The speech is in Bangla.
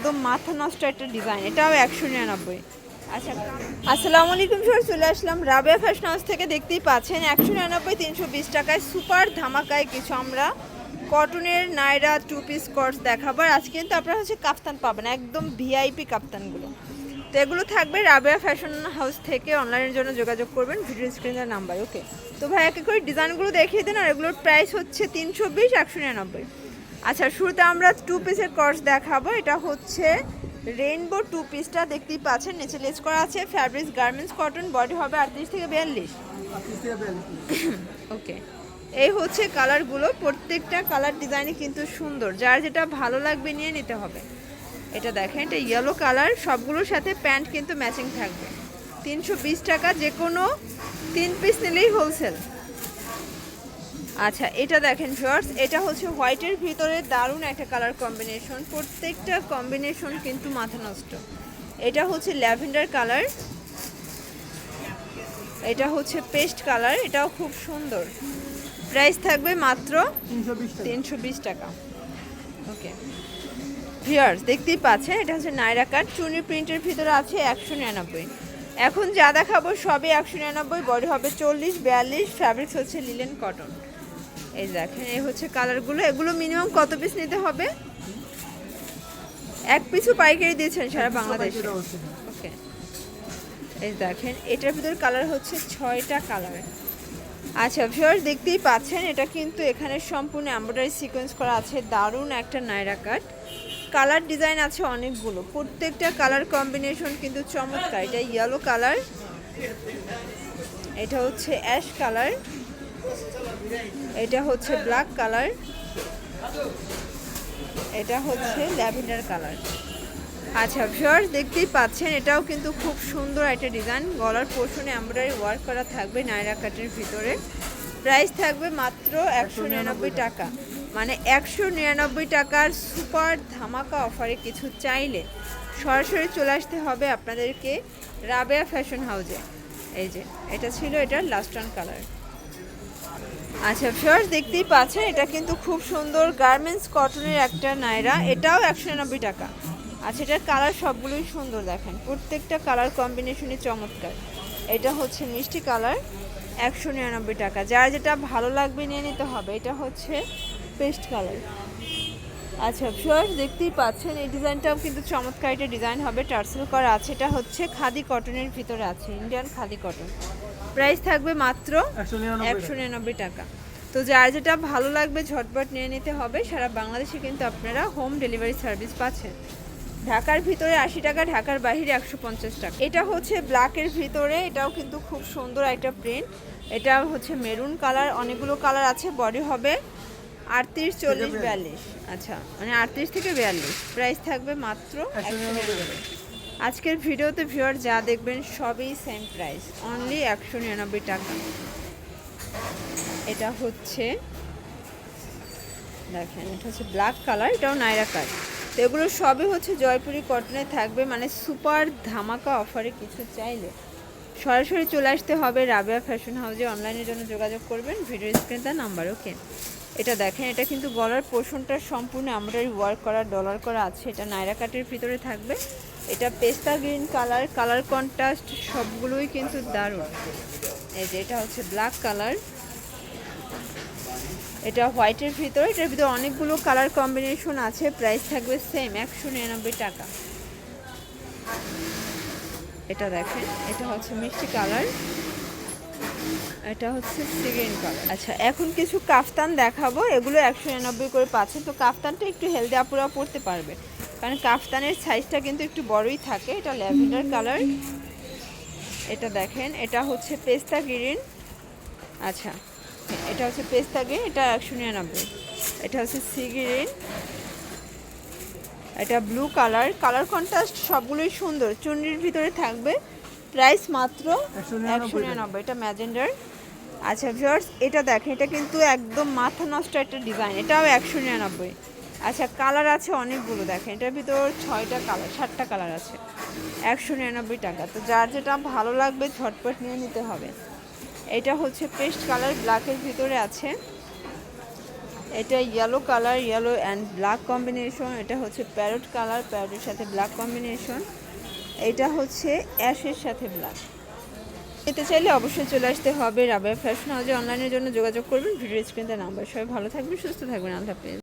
একদম মাথা নষ্ট একটা ডিজাইন, এটাও 199। আচ্ছা, আসসালামু আলাইকুম স্যার, চলে আসলাম রাবেয়া ফ্যাশন হাউস থেকে। দেখতেই পাচ্ছেন 199 320 টাকায় সুপার ধামাকায় কিছু আমরা কটনের নাইরা টু পিস কোর্স দেখাবো। আর আজকে কিন্তু আপনারা হচ্ছে কাফতান পাবেন, একদম ভিআইপি কাফতানগুলো। তো এগুলো থাকবে রাবেয়া ফ্যাশন হাউস থেকে। অনলাইনের জন্য যোগাযোগ করবেন ভিডিও স্ক্রিনের নাম্বার। ওকে, তো ভাই একে করে ডিজাইনগুলো দেখিয়ে দেন। আর এগুলোর প্রাইস হচ্ছে 320 199। আচ্ছা, শুরুতে আমরা টু পিসের কোর্স দেখাবো। এটা হচ্ছে রেইনবো টু পিসটা, দেখতেই পাচ্ছেন নিচে লেস করা আছে। ফ্যাব্রিক্স গার্মেন্টস কটন, বডি হবে 38 থেকে 42। ওকে, এই হচ্ছে কালারগুলো, প্রত্যেকটা কালার ডিজাইনই কিন্তু সুন্দর, যার যেটা ভালো লাগবে নিয়ে নিতে হবে। এটা দেখেন, এটা ইয়েলো কালার, সবগুলোর সাথে প্যান্ট কিন্তু ম্যাচিং থাকবে। 320 টাকা, যে কোনো 3 পিস নিলেই হোলসেল। আচ্ছা, এটা দেখেন ভিউয়ার্স, এটা হচ্ছে হোয়াইটের ভিতরে দারুণ একটা কালার কম্বিনেশন, প্রত্যেকটা কম্বিনেশন কিন্তু মাথা নষ্ট। এটা হচ্ছে ল্যাভেন্ডার কালার, এটা হচ্ছে পেস্ট কালার, এটাও খুব সুন্দর। প্রাইস থাকবে মাত্র 320 টাকা। ওকে ভিউয়ার্স, দেখতেই পাচ্ছেন এটা হচ্ছে নাইরা কাট, চুনি প্রিন্টের ভিতরে আছে 199। এখন যা দেখাবো সবই 199, বডি হবে 40 42, ফ্যাব্রিক্স হচ্ছে লিলেন কটন। এই দেখেন, এই হচ্ছে কালারগুলো। এগুলো মিনিমাম কত পিস নিতে হবে? এক পিসও পাইকারি দিয়েছেন সারা বাংলাদেশে? ওকে, এই দেখেন, এটার ভিতর কালার হচ্ছে 6টা কালার। আচ্ছা ভিউয়ার্স, দেখতেই পাচ্ছেন এটা কিন্তু এখানে সম্পূর্ণ এমব্রয়ডারি সিকোয়েন্স করা আছে, দারুণ একটা নাইরা কাট। কালার ডিজাইন আছে অনেকগুলো, প্রত্যেকটা কালার কম্বিনেশন কিন্তু চমৎকার। এটা ইয়েলো কালার, এটা হচ্ছে অ্যাশ কালার, এটা হচ্ছে ব্ল্যাক কালার, এটা হচ্ছে ল্যাভেন্ডার কালার। আচ্ছা ভিউয়ার্স, দেখতেই পাচ্ছেন এটাও কিন্তু খুব সুন্দর একটা ডিজাইন, গলার পোর্শনে এমব্রয়ডারি ওয়ার্ক করা থাকবে নাইরা কাটের ভিতরে। প্রাইস থাকবে মাত্র 199 টাকা, মানে 199 টাকার সুপার ধামাকা অফারে কিছু চাইলে সরাসরি চলে আসতে হবে আপনাদেরকে রাবেয়া ফ্যাশন হাউসে। এই যে এটা ছিল এটার লাস্ট অন কালার। আচ্ছা ভিউয়ার্স, দেখতেই পাচ্ছেন এটা কিন্তু খুব সুন্দর গার্মেন্টস কটনের একটা নাইরা, এটাও 199 টাকা। আচ্ছা, এটার কালার সবগুলোই সুন্দর, দেখেন প্রত্যেকটা কালার কম্বিনেশনই চমৎকার। এটা হচ্ছে মিষ্টি কালার, 199 টাকা, যার যেটা ভালো লাগবে নিয়ে নিতে হবে। এটা হচ্ছে পেস্ট কালার। আচ্ছা ভিউয়ার্স, দেখতেই পাচ্ছেন এই ডিজাইনটাও কিন্তু চমৎকার একটা ডিজাইন হবে, টার্সেল করা আছে। এটা হচ্ছে খাদি কটনের ভিতরে আছে, ইন্ডিয়ান খাদি কটন। প্রাইস থাকবে মাত্র 199 টাকা। তো যার যেটা ভালো লাগবে ঝটপট নিয়ে নিতে হবে। সারা বাংলাদেশে কিন্তু আপনারা হোম ডেলিভারি সার্ভিস পাচ্ছেন। ঢাকার ভিতরে 80 টাকা, ঢাকার বাইরে 150 টাকা। এটা হচ্ছে ব্ল্যাকের ভিতরে, এটাও কিন্তু খুব সুন্দর একটা প্রিন্ট। এটা হচ্ছে মেরুন কালার, অনেকগুলো কালার আছে। বডি হবে 38 40 42। আচ্ছা, মানে 38 থেকে 42। প্রাইস থাকবে মাত্র 199। আজকের ভিডিওতে ভিউয়ার যা দেখবেন সবই সেম প্রাইস, অনলি 199 টাকা। এটা হচ্ছে দেখেন, এটা হচ্ছে ব্ল্যাক কালার, এটাও নাইরা কাট। তো এগুলো সবই হচ্ছে জয়পুরি কটনে থাকবে, মানে সুপার ধামাকা অফারে কিছু চাইলে সরাসরি চলে আসতে হবে রাবেয়া ফ্যাশন হাউসে। অনলাইনের জন্য যোগাযোগ করবেন ভিডিও স্ক্রিনে তার নাম্বার। ওকে, এটা দেখেন, এটা কিন্তু গলার পোর্শনটা সম্পূর্ণ এমব্রয়ডারি ওয়ার্ক করা, ডলার করা আছে। এটা নাইরা কাটের ভিতরে থাকবে। এটা পেস্তা গ্রিন কালার, কালার কন্ট্রাস্ট সবগুলোই কিন্তু দারুণ। এই যে এটা হচ্ছে ব্ল্যাক কালার, এটা হোয়াইটের ভিতরে, এটার ভিতরে অনেকগুলো কালার কম্বিনেশন আছে। প্রাইস থাকবে সেম 199 টাকা। এটা দেখেন, এটা হচ্ছে মিষ্টি কালার, এটা হচ্ছে সি গ্রিন কালার। আচ্ছা, এখন কিছু কাফতান দেখাবো, এগুলো 199 করে পাচ্ছেন। তো কাফতানটা একটু হেলদি আপুরা পড়তে পারবে, কারণ কাফতানের সাইজটা কিন্তু একটু বড়ই থাকে। এটা ল্যাভেন্ডার কালার, এটা দেখেন, এটা হচ্ছে পেস্তা গ্রিন। আচ্ছা, এটা হচ্ছে পেস্তা গ্রিন, এটা 199। এটা হচ্ছে সি গ্রিন, এটা ব্লু কালার, কালার কন্ট্রাস্ট সবগুলোই সুন্দর, চুন্নির ভিতরে থাকবে। প্রাইস মাত্র 199। এটা ম্যাজেন্ডার। আচ্ছা ভিউয়ার্স, এটা দেখেন, এটা কিন্তু একদম মাথা নষ্ট একটা ডিজাইন, এটাও 199। আচ্ছা, কালার আছে অনেকগুলো, দেখেন এটার ভিতর 6টা কালার 7টা কালার আছে, 199 টাকা। তো যার যেটা ভালো লাগবে ঝটপট নিয়ে নিতে হবে। এটা হচ্ছে পেস্ট কালার, ব্ল্যাকের ভিতরে আছে। এটা yellow colour, yellow and black combination. এটা হচ্ছে প্যারট কালার, প্যারটের সাথে ব্ল্যাক কম্বিনেশন। এটা হচ্ছে অ্যাশের সাথে ব্ল্যাক। এতে চাইলে অবশ্যই চলে আসতে হবে রাবেয়া ফ্যাশন হাউসে। অনলাইনের জন্য যোগাযোগ করবেন ভিডিও স্ক্রিনে নাম্বার। সবাই ভালো থাকবেন, সুস্থ থাকবেন, আল্লাহ হাফেজ।